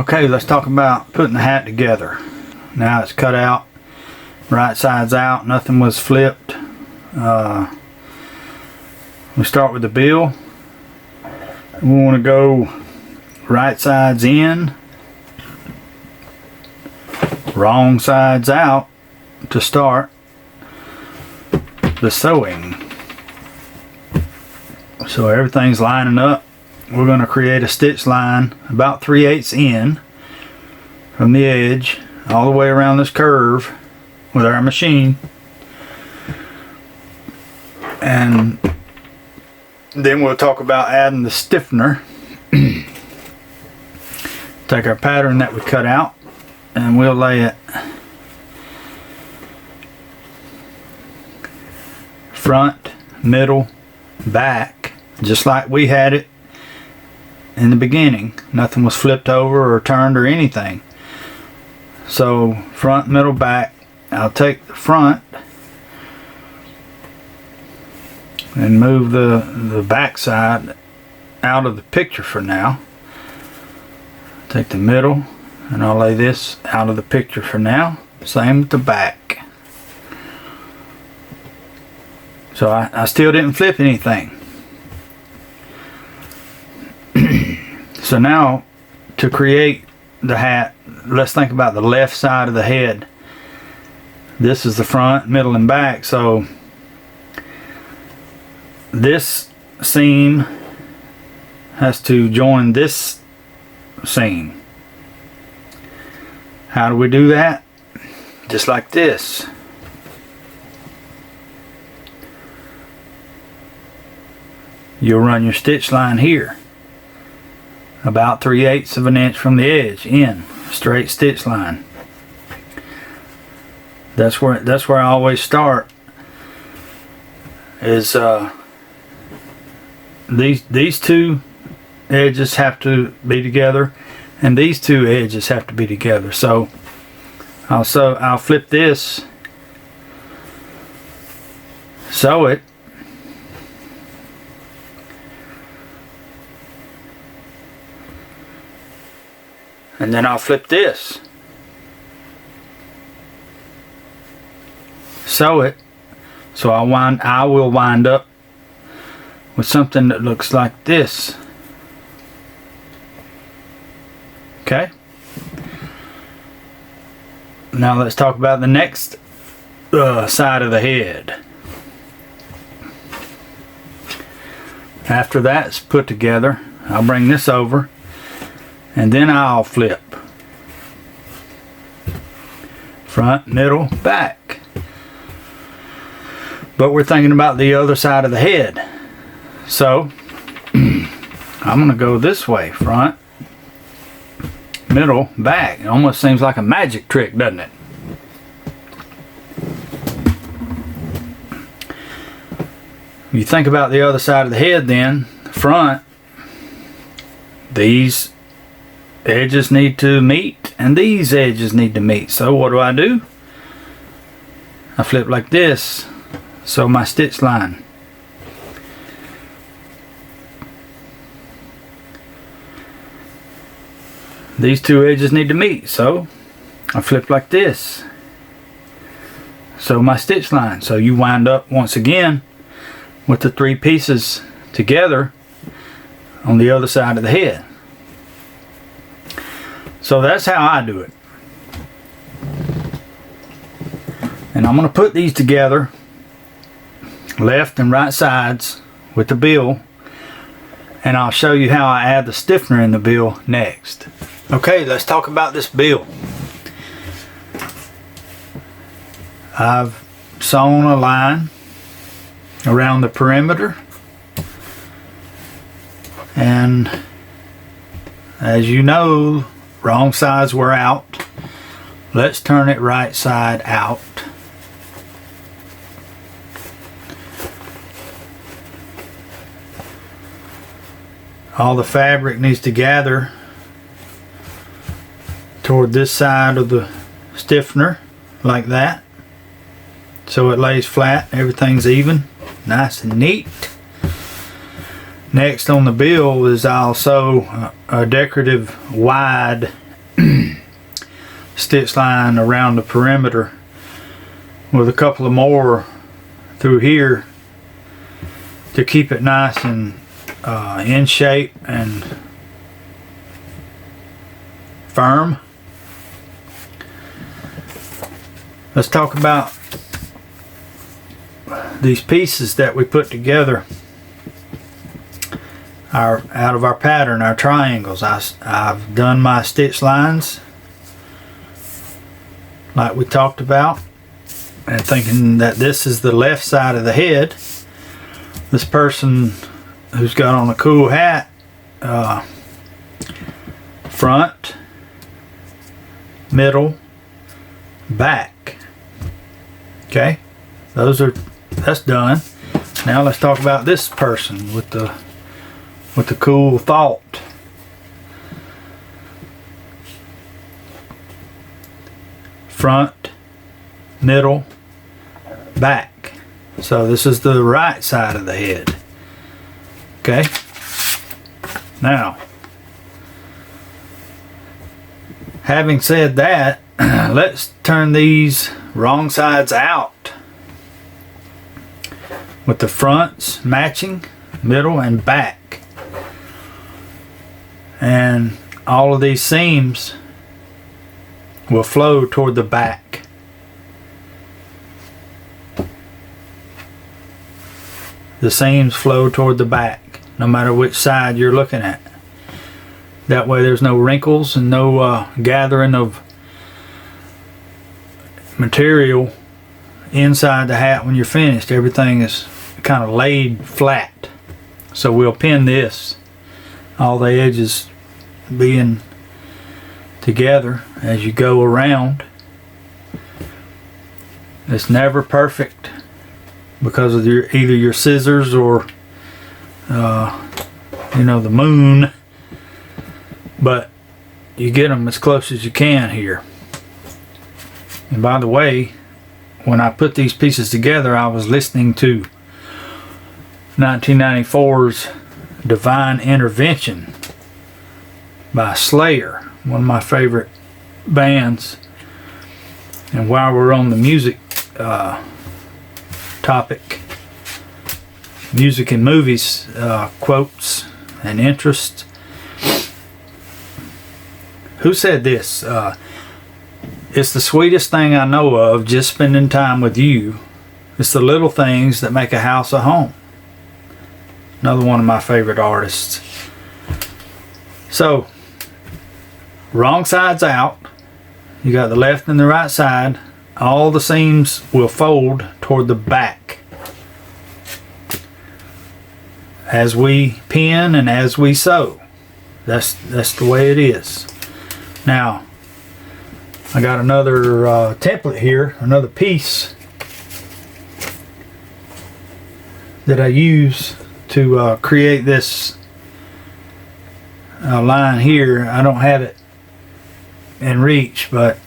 Okay, let's talk about putting the hat together. Now it's cut out, right sides out, nothing was flipped. We start with the bill. We want to go right sides in, wrong sides out to start the sewing. So everything's lining up. We're going to create a stitch line about 3/8 in from the edge all the way around this curve with our machine, and then we'll talk about adding the stiffener. Take our pattern that we cut out and we'll lay it front, middle, back, just like we had it in the beginning. Nothing was flipped over or turned or anything. So front, middle, back. I'll take the front and move the back side out of the picture for now. Take the middle and I'll lay this out of the picture for now. Same with the back. So I still didn't flip anything. So now to create the hat, let's think about the left side of the head. This is the front, middle, and back. So this seam has to join this seam. How do we do that? Just like this. You'll run your stitch line here, about 3/8 of an inch from the edge, in straight stitch line. That's where I always start. Is these two edges have to be together, and these two edges have to be together. So I'll flip this, sew it, and then I'll flip this, sew it. So I will wind up with something that looks like this. Okay. Now let's talk about the next side of the head. After that's put together, I'll bring this over and then I'll flip. Front, middle, back. But we're thinking about the other side of the head. So I'm going to go this way. Front, middle, back. It almost seems like a magic trick, doesn't it? You think about the other side of the head then, front, these edges need to meet and these edges need to meet. So what do? I flip like this, sew my stitch line. These two edges need to meet, so I flip like this, sew my stitch line. So you wind up once again with the three pieces together on the other side of the head. So that's how I do it. And I'm going to put these together, left and right sides with the bill, and I'll show you how I add the stiffener in the bill next. Okay, let's talk about this bill. I've sewn a line around the perimeter, and as you know, wrong sides were out. Let's turn it right side out. All the fabric needs to gather toward this side of the stiffener like that, so it lays flat, everything's even, nice and neat. Next on the bill is I'll sew a decorative wide stitch line around the perimeter with a couple of more through here to keep it nice and in shape and firm. Let's talk about these pieces that we put together out of our pattern, our triangles. I've done my stitch lines like we talked about, and thinking that this is the left side of the head. This person who's got on a cool hat, front, middle, back. Okay, that's done. Now let's talk about this person with the cool thought. Front, middle, back. So this is the right side of the head. Okay. Now, having said that, let's turn these wrong sides out with the fronts matching, middle and back. And all of these seams will flow toward the back. The seams flow toward the back, no matter which side you're looking at. That way there's no wrinkles and no gathering of material inside the hat when you're finished. Everything is kind of laid flat. So we'll pin this, all the edges being together as you go around. It's never perfect because of either your scissors or the moon, but you get them as close as you can here. And by the way, when I put these pieces together, I was listening to 1994's Divine Intervention by Slayer, one of my favorite bands. And while we're on the music topic, music and movies quotes and interests, who said this? It's the sweetest thing I know of, just spending time with you. It's the little things that make a house a home. Another one of my favorite artists. So, wrong sides out. You got the left and the right side. All the seams will fold toward the back as we pin and as we sew. That's the way it is. Now, I got another template here, another piece that I use to create this line here. I don't have it in reach, but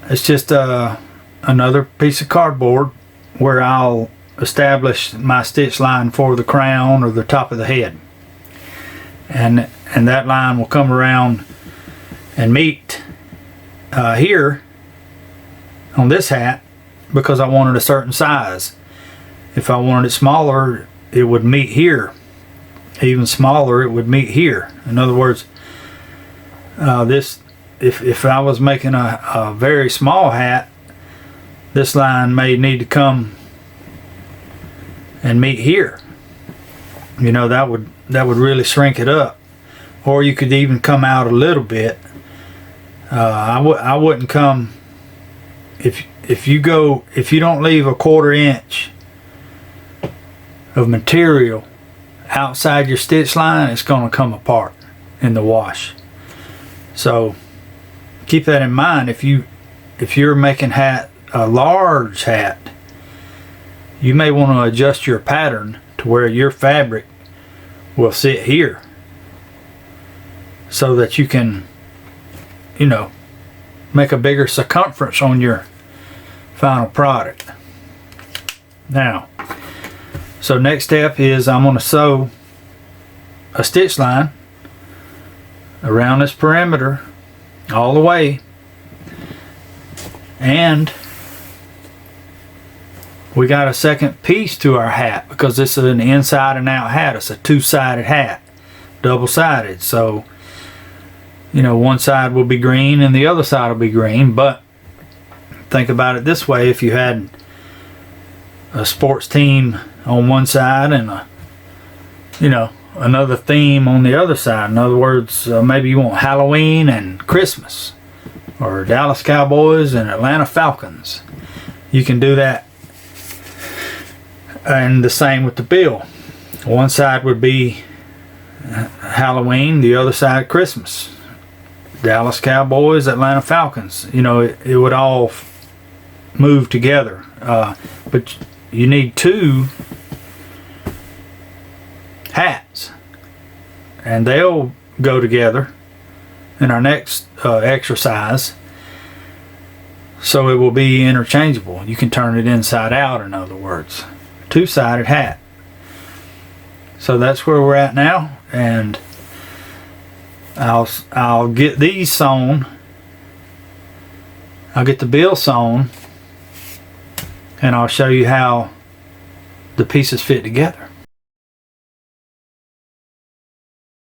it's just another piece of cardboard where I'll establish my stitch line for the crown or the top of the head, and that line will come around and meet here on this hat because I wanted a certain size. If I wanted it smaller, it would meet here. Even smaller, it would meet here. In other words, if I was making a very small hat, this line may need to come and meet here. You know, that would really shrink it up. Or you could even come out a little bit. I wouldn't come, if you don't leave a 1/4 inch of material outside your stitch line, it's going to come apart in the wash. So keep that in mind. If you're making a large hat, you may want to adjust your pattern to where your fabric will sit here so that you can, make a bigger circumference on your final product. Now, so next step is I'm going to sew a stitch line around this perimeter all the way And we got a second piece to our hat because this is an inside and out hat. It's a two-sided hat, double-sided. So, you know, one side will be green and the other side will be green. But think about it this way: if you had a sports team on one side and another theme on the other side. In other words, maybe you want Halloween and Christmas, or Dallas Cowboys and Atlanta Falcons. You can do that. And the same with the bill. One side would be Halloween, the other side Christmas. Dallas Cowboys, Atlanta Falcons. You know, it would all move together. But you need two hats, and they'll go together in our next exercise, so it will be interchangeable. You can turn it inside out, in other words. Two-sided hat. So that's where we're at now, and I'll get these sewn. I'll get the bill sewn, and I'll show you how the pieces fit together.